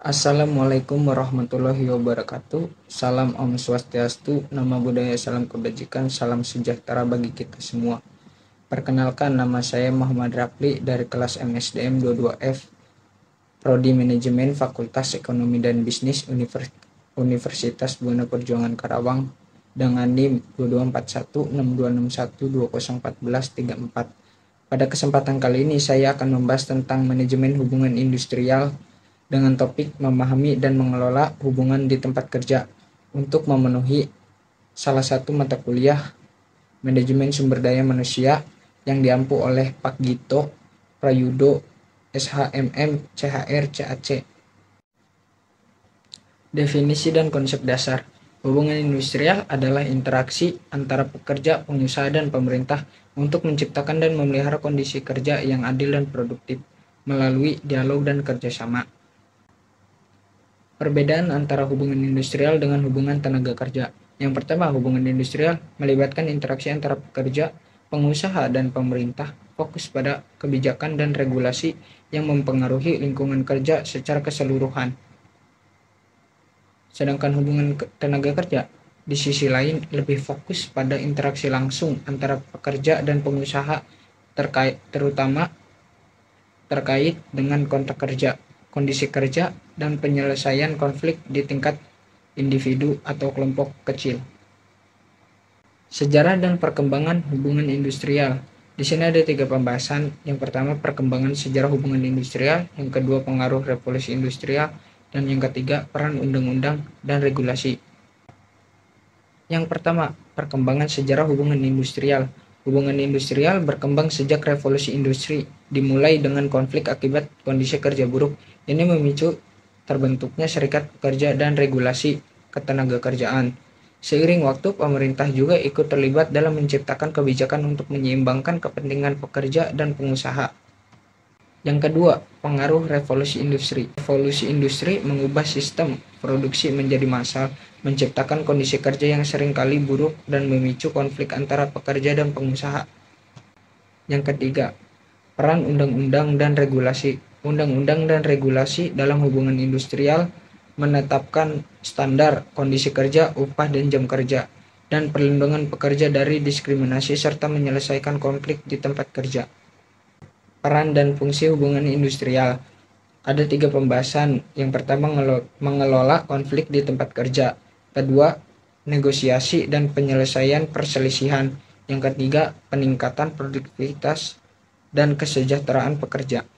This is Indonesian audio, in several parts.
Assalamualaikum warahmatullahi wabarakatuh. Salam Om Swastiastu, nama budaya, salam kebajikan, salam sejahtera bagi kita semua. Perkenalkan, nama saya Muhammad Rapli dari kelas MSDM 22F, Prodi Manajemen Fakultas Ekonomi dan Bisnis Universitas Buana Perjuangan Karawang dengan NIM 22416261201434. Pada kesempatan kali ini saya akan membahas tentang manajemen hubungan industrial dengan topik memahami dan mengelola hubungan di tempat kerja untuk memenuhi salah satu mata kuliah manajemen sumber daya manusia yang diampu oleh Pak Gito Prayudo SHMM CHR CAC. Definisi dan konsep dasar. Hubungan industrial adalah interaksi antara pekerja, pengusaha, dan pemerintah untuk menciptakan dan memelihara kondisi kerja yang adil dan produktif melalui dialog dan kerjasama. Perbedaan antara hubungan industrial dengan hubungan tenaga kerja. Yang pertama, hubungan industrial melibatkan interaksi antara pekerja, pengusaha, dan pemerintah, fokus pada kebijakan dan regulasi yang mempengaruhi lingkungan kerja secara keseluruhan. Sedangkan hubungan tenaga kerja, di sisi lain, lebih fokus pada interaksi langsung antara pekerja dan pengusaha terutama terkait dengan kontrak kerja, kondisi kerja, dan penyelesaian konflik di tingkat individu atau kelompok kecil. Sejarah dan perkembangan hubungan industrial. Di sini ada 3 pembahasan. Yang pertama, perkembangan sejarah hubungan industrial. Yang kedua, pengaruh revolusi industrial. Dan yang ketiga, peran undang-undang dan regulasi. Yang pertama, perkembangan sejarah hubungan industrial. Hubungan industrial berkembang sejak revolusi industri, dimulai dengan konflik akibat kondisi kerja buruk. Ini memicu terbentuknya serikat pekerja dan regulasi ketenagakerjaan. Seiring waktu, pemerintah juga ikut terlibat dalam menciptakan kebijakan untuk menyeimbangkan kepentingan pekerja dan pengusaha. Yang kedua, pengaruh revolusi industri. Revolusi industri mengubah sistem produksi menjadi massal, menciptakan kondisi kerja yang seringkali buruk dan memicu konflik antara pekerja dan pengusaha. Yang ketiga, peran undang-undang dan regulasi. Undang-undang dan regulasi dalam hubungan industrial menetapkan standar kondisi kerja, upah, dan jam kerja, dan perlindungan pekerja dari diskriminasi serta menyelesaikan konflik di tempat kerja. Peran dan fungsi hubungan industrial. Ada 3 pembahasan. Yang pertama, mengelola konflik di tempat kerja. Kedua, negosiasi dan penyelesaian perselisihan. Yang ketiga, peningkatan produktivitas dan kesejahteraan pekerja.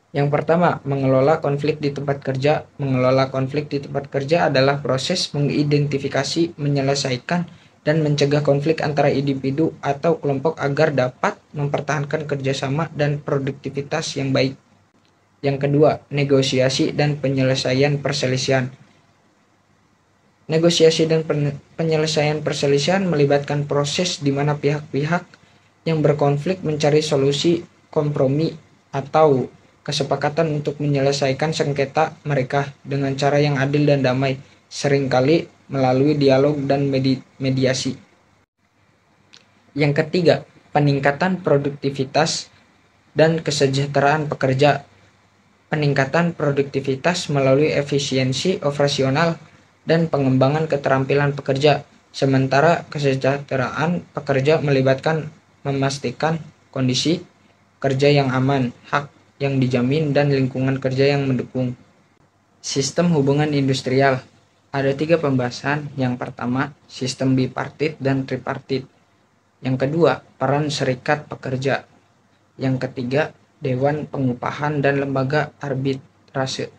Yang pertama, mengelola konflik di tempat kerja. Mengelola konflik di tempat kerja adalah proses mengidentifikasi, menyelesaikan, dan mencegah konflik antara individu atau kelompok agar dapat mempertahankan kerjasama dan produktivitas yang baik. Yang kedua, negosiasi dan penyelesaian perselisihan. Negosiasi dan penyelesaian perselisihan melibatkan proses di mana pihak-pihak yang berkonflik mencari solusi kompromi atau kesepakatan untuk menyelesaikan sengketa mereka dengan cara yang adil dan damai, seringkali melalui dialog dan mediasi. Yang ketiga, peningkatan produktivitas dan kesejahteraan pekerja. Peningkatan produktivitas melalui efisiensi operasional dan pengembangan keterampilan pekerja, sementara kesejahteraan pekerja melibatkan memastikan kondisi kerja yang aman, hak yang dijamin, dan lingkungan kerja yang mendukung. Sistem hubungan industrial. Ada 3 pembahasan. Yang pertama, sistem bipartit dan tripartit. Yang kedua, peran serikat pekerja. Yang ketiga, dewan pengupahan dan lembaga arbitrase.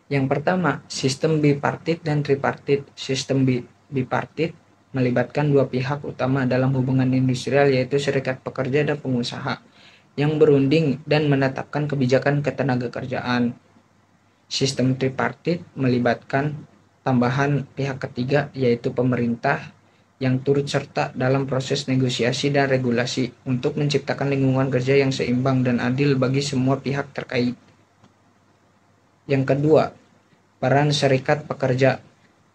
Yang pertama, sistem bipartit dan tripartit. Sistem bipartit melibatkan 2 pihak utama dalam hubungan industrial, yaitu serikat pekerja dan pengusaha, yang berunding dan menetapkan kebijakan ketenagakerjaan. Sistem tripartit melibatkan tambahan pihak ketiga yaitu pemerintah yang turut serta dalam proses negosiasi dan regulasi untuk menciptakan lingkungan kerja yang seimbang dan adil bagi semua pihak terkait. Yang kedua, peran serikat pekerja.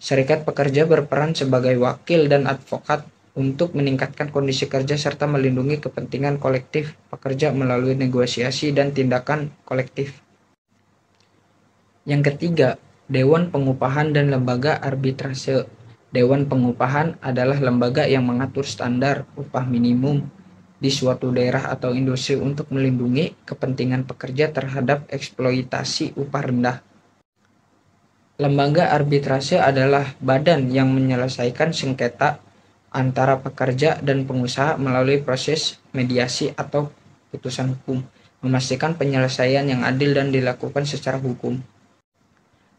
Serikat pekerja berperan sebagai wakil dan advokat untuk meningkatkan kondisi kerja serta melindungi kepentingan kolektif pekerja melalui negosiasi dan tindakan kolektif. Yang ketiga, Dewan Pengupahan dan Lembaga Arbitrase. Dewan Pengupahan adalah lembaga yang mengatur standar upah minimum di suatu daerah atau industri untuk melindungi kepentingan pekerja terhadap eksploitasi upah rendah. Lembaga arbitrase adalah badan yang menyelesaikan sengketa antara pekerja dan pengusaha melalui proses mediasi atau putusan hukum, memastikan penyelesaian yang adil dan dilakukan secara hukum.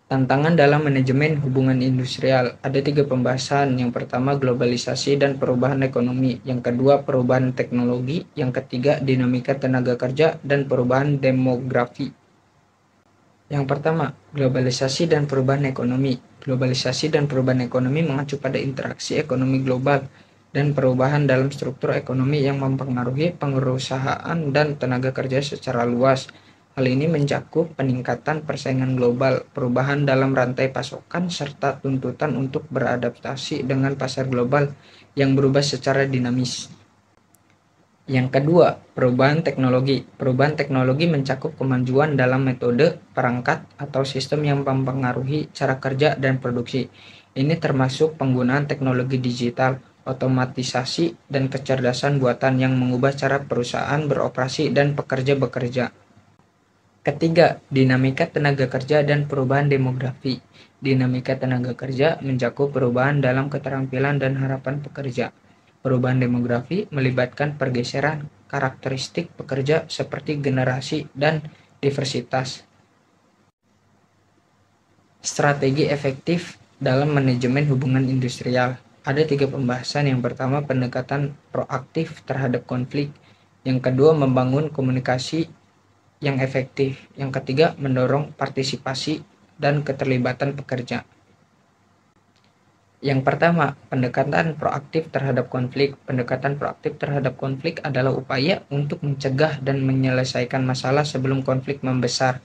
Tantangan dalam manajemen hubungan industrial. Ada 3 pembahasan. Yang pertama, globalisasi dan perubahan ekonomi. Yang kedua, perubahan teknologi. Yang ketiga, dinamika tenaga kerja dan perubahan demografi. Yang pertama, globalisasi dan perubahan ekonomi. Globalisasi dan perubahan ekonomi mengacu pada interaksi ekonomi global dan perubahan dalam struktur ekonomi yang mempengaruhi perusahaan dan tenaga kerja secara luas. Hal ini mencakup peningkatan persaingan global, perubahan dalam rantai pasokan, serta tuntutan untuk beradaptasi dengan pasar global yang berubah secara dinamis. Yang kedua, perubahan teknologi. Perubahan teknologi mencakup kemajuan dalam metode, perangkat, atau sistem yang mempengaruhi cara kerja dan produksi. Ini termasuk penggunaan teknologi digital, otomatisasi, dan kecerdasan buatan yang mengubah cara perusahaan beroperasi dan pekerja bekerja. Ketiga, dinamika tenaga kerja dan perubahan demografi. Dinamika tenaga kerja mencakup perubahan dalam keterampilan dan harapan pekerja. Perubahan demografi melibatkan pergeseran karakteristik pekerja seperti generasi dan diversitas. Strategi efektif dalam manajemen hubungan industrial. Ada 3 pembahasan. Yang pertama, pendekatan proaktif terhadap konflik. Yang kedua, membangun komunikasi yang efektif. Yang ketiga, mendorong partisipasi dan keterlibatan pekerja. Yang pertama, pendekatan proaktif terhadap konflik. Pendekatan proaktif terhadap konflik adalah upaya untuk mencegah dan menyelesaikan masalah sebelum konflik membesar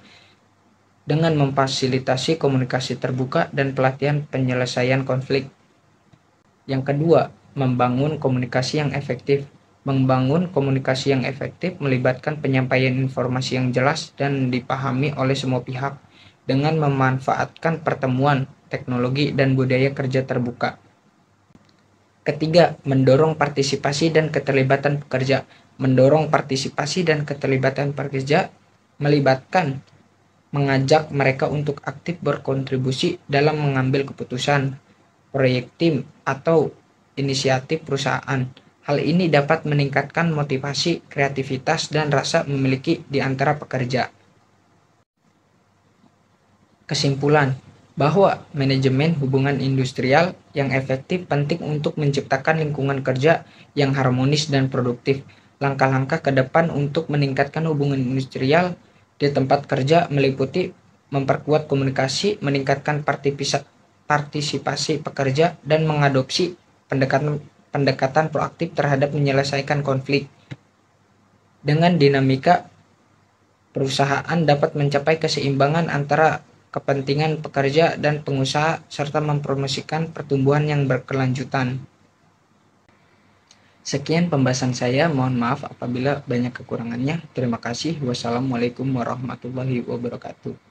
dengan memfasilitasi komunikasi terbuka dan pelatihan penyelesaian konflik. Yang kedua, membangun komunikasi yang efektif. Membangun komunikasi yang efektif melibatkan penyampaian informasi yang jelas dan dipahami oleh semua pihak dengan memanfaatkan pertemuan, teknologi, dan budaya kerja terbuka. Ketiga, mendorong partisipasi dan keterlibatan pekerja. Mendorong partisipasi dan keterlibatan pekerja melibatkan mengajak mereka untuk aktif berkontribusi dalam mengambil keputusan, proyek tim, atau inisiatif perusahaan. Hal ini dapat meningkatkan motivasi, kreativitas, dan rasa memiliki di antara pekerja. Kesimpulan, bahwa manajemen hubungan industrial yang efektif penting untuk menciptakan lingkungan kerja yang harmonis dan produktif. Langkah-langkah ke depan untuk meningkatkan hubungan industrial di tempat kerja meliputi memperkuat komunikasi, meningkatkan partisipasi pekerja, dan mengadopsi pendekatan proaktif terhadap menyelesaikan konflik. Dengan dinamika, perusahaan dapat mencapai keseimbangan antara kepentingan pekerja dan pengusaha serta mempromosikan pertumbuhan yang berkelanjutan. Sekian pembahasan saya, mohon maaf apabila banyak kekurangannya. Terima kasih. Wassalamualaikum warahmatullahi wabarakatuh.